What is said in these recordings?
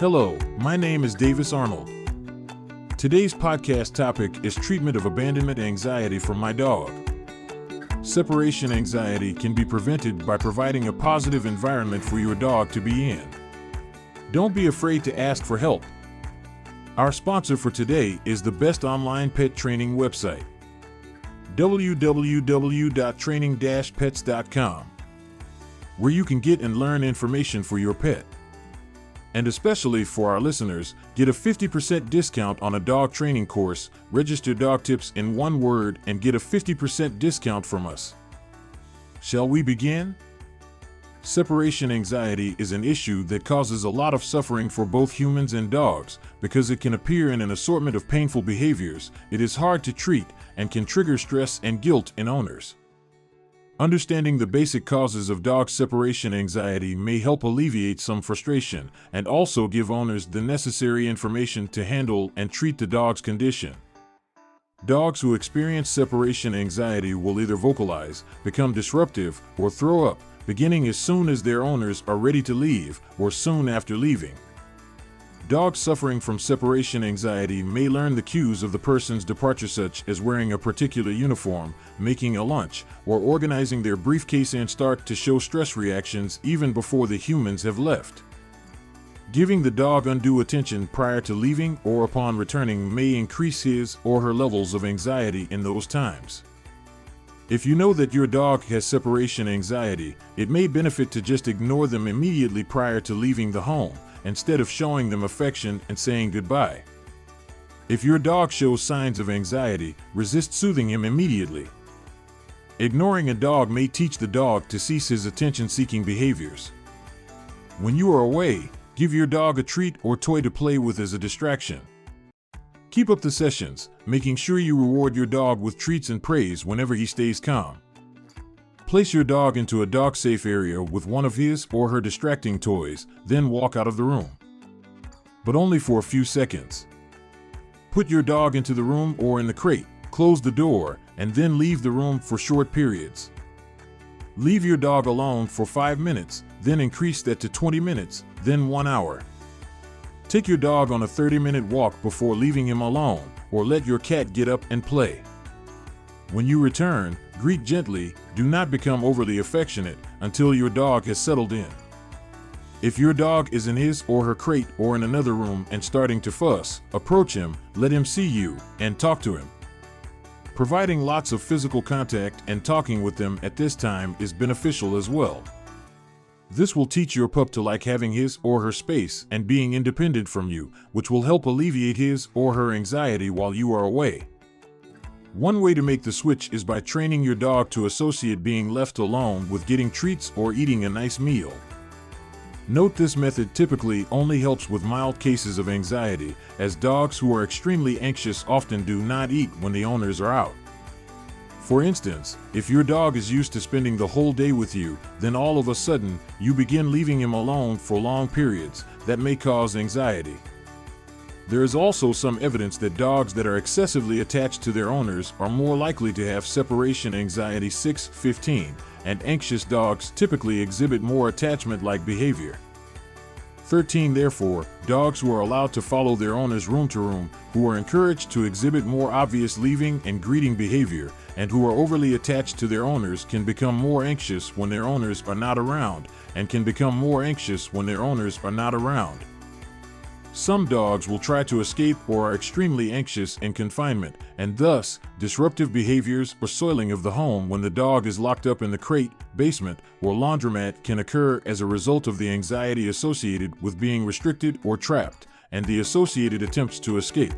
Hello, my name is Davis Arnold. Today's podcast topic is treatment of abandonment anxiety for my dog. Separation anxiety can be prevented by providing a positive environment for your dog to be in. Don't be afraid to ask for help. Our sponsor for today is the best online pet training website, www.training-pets.com, where you can get and learn information for your pet. And especially for our listeners, get a 50% discount on a dog training course. Register Dog Tips in one word and get a 50% discount from us. Shall we begin? Separation anxiety is an issue that causes a lot of suffering for both humans and dogs because it can appear in an assortment of painful behaviors. It is hard to treat and can trigger stress and guilt in owners. Understanding the basic causes of dog separation anxiety may help alleviate some frustration and also give owners the necessary information to handle and treat the dog's condition. Dogs who experience separation anxiety will either vocalize, become disruptive, or throw up, beginning as soon as their owners are ready to leave or soon after leaving. Dogs suffering from separation anxiety may learn the cues of the person's departure, such as wearing a particular uniform, making a lunch, or organizing their briefcase, and start to show stress reactions even before the humans have left. Giving the dog undue attention prior to leaving or upon returning may increase his or her levels of anxiety in those times. If you know that your dog has separation anxiety, it may benefit to just ignore them immediately prior to leaving the home, instead of showing them affection and saying goodbye. If your dog shows signs of anxiety, resist soothing him immediately. Ignoring a dog may teach the dog to cease his attention-seeking behaviors. When you are away, give your dog a treat or toy to play with as a distraction. Keep up the sessions, making sure you reward your dog with treats and praise whenever he stays calm. Place your dog into a dog-safe area with one of his or her distracting toys, then walk out of the room. But only for a few seconds. Put your dog into the room or in the crate, close the door, and then leave the room for short periods. Leave your dog alone for 5 minutes, then increase that to 20 minutes, then 1 hour. Take your dog on a 30-minute walk before leaving him alone, or let your cat get up and play. When you return, greet gently. Do not become overly affectionate until your dog has settled in. If your dog is in his or her crate or in another room and starting to fuss, approach him, let him see you, and talk to him. Providing lots of physical contact and talking with them at this time is beneficial as well. This will teach your pup to like having his or her space and being independent from you, which will help alleviate his or her anxiety while you are away. One way to make the switch is by training your dog to associate being left alone with getting treats or eating a nice meal. Note this method typically only helps with mild cases of anxiety, as dogs who are extremely anxious often do not eat when the owners are out. For instance, if your dog is used to spending the whole day with you, then all of a sudden, you begin leaving him alone for long periods. That may cause anxiety. There is also some evidence that dogs that are excessively attached to their owners are more likely to have separation anxiety. 6-15, and anxious dogs typically exhibit more attachment-like behavior. 13. Therefore, dogs who are allowed to follow their owners room to room, who are encouraged to exhibit more obvious leaving and greeting behavior, and who are overly attached to their owners can become more anxious when their owners are not around, and can become more anxious when their owners are not around. Some dogs will try to escape or are extremely anxious in confinement, and thus, disruptive behaviors or soiling of the home when the dog is locked up in the crate, basement, or laundromat can occur as a result of the anxiety associated with being restricted or trapped, and the associated attempts to escape.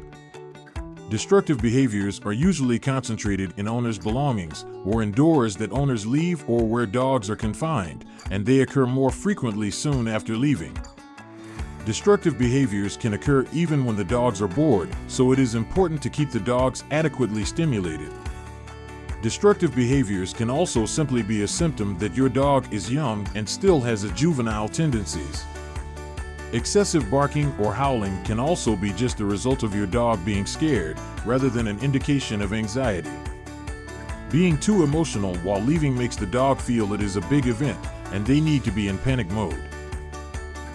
Destructive behaviors are usually concentrated in owners' belongings, or in doors that owners leave or where dogs are confined, and they occur more frequently soon after leaving. Destructive behaviors can occur even when the dogs are bored, so it is important to keep the dogs adequately stimulated. Destructive behaviors can also simply be a symptom that your dog is young and still has juvenile tendencies. Excessive barking or howling can also be just a result of your dog being scared, rather than an indication of anxiety. Being too emotional while leaving makes the dog feel it is a big event, and they need to be in panic mode.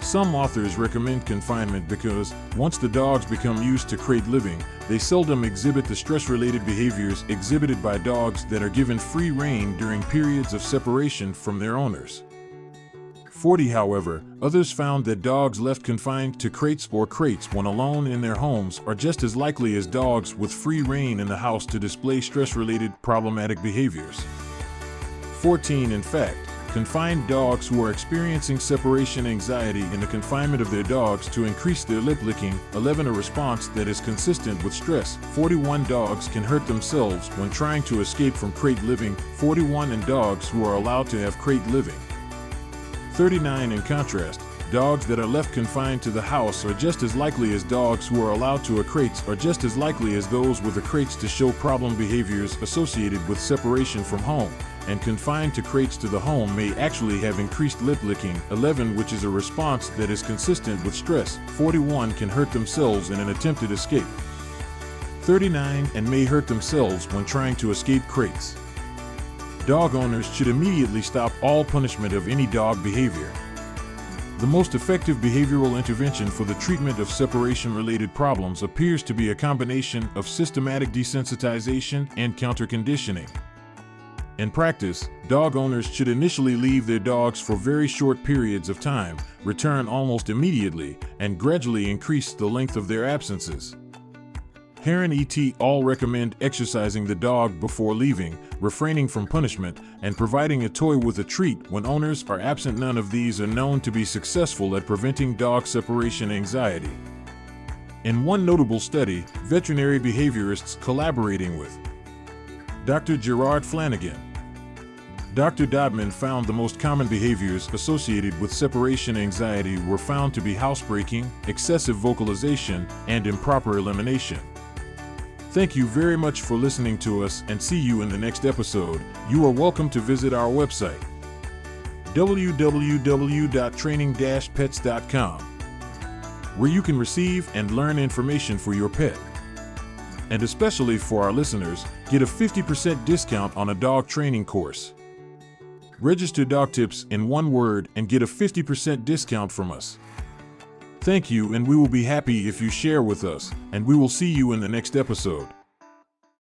Some authors recommend confinement because, once the dogs become used to crate living, they seldom exhibit the stress-related behaviors exhibited by dogs that are given free rein during periods of separation from their owners. 40. However, others found that dogs left confined to crates when alone in their homes are just as likely as dogs with free rein in the house to display stress-related problematic behaviors. 14. In fact, confined dogs who are experiencing separation anxiety in the confinement of their dogs to increase their lip licking. 11. A response that is consistent with stress. 41. Dogs can hurt themselves when trying to escape from crate living. 41. And dogs who are allowed to have crate living. 39. In contrast, dogs that are left confined to the house are just as likely as dogs who are allowed to a crates are just as likely as those with the crates to show problem behaviors associated with separation from home, and confined to crates to the home may actually have increased lip licking. 11. Which is a response that is consistent with stress. 41. Can hurt themselves in an attempted escape. 39. And may hurt themselves when trying to escape crates. Dog owners should immediately stop all punishment of any dog behavior. The most effective behavioral intervention for the treatment of separation-related problems appears to be a combination of systematic desensitization and counter-conditioning. In practice, dog owners should initially leave their dogs for very short periods of time, return almost immediately, and gradually increase the length of their absences. Heron et al. Recommend exercising the dog before leaving, refraining from punishment, and providing a toy with a treat when owners are absent. None of these are known to be successful at preventing dog separation anxiety. In one notable study, veterinary behaviorists collaborating with Dr. Gerard Flanagan, Dr. Dodman found the most common behaviors associated with separation anxiety were found to be housebreaking, excessive vocalization, and improper elimination. Thank you very much for listening to us, and see you in the next episode. You are welcome to visit our website, www.training-pets.com, where you can receive and learn information for your pet. And especially for our listeners, get a 50% discount on a dog training course. Register Dog Tips in one word and get a 50% discount from us. Thank you, and we will be happy if you share with us, and we will see you in the next episode.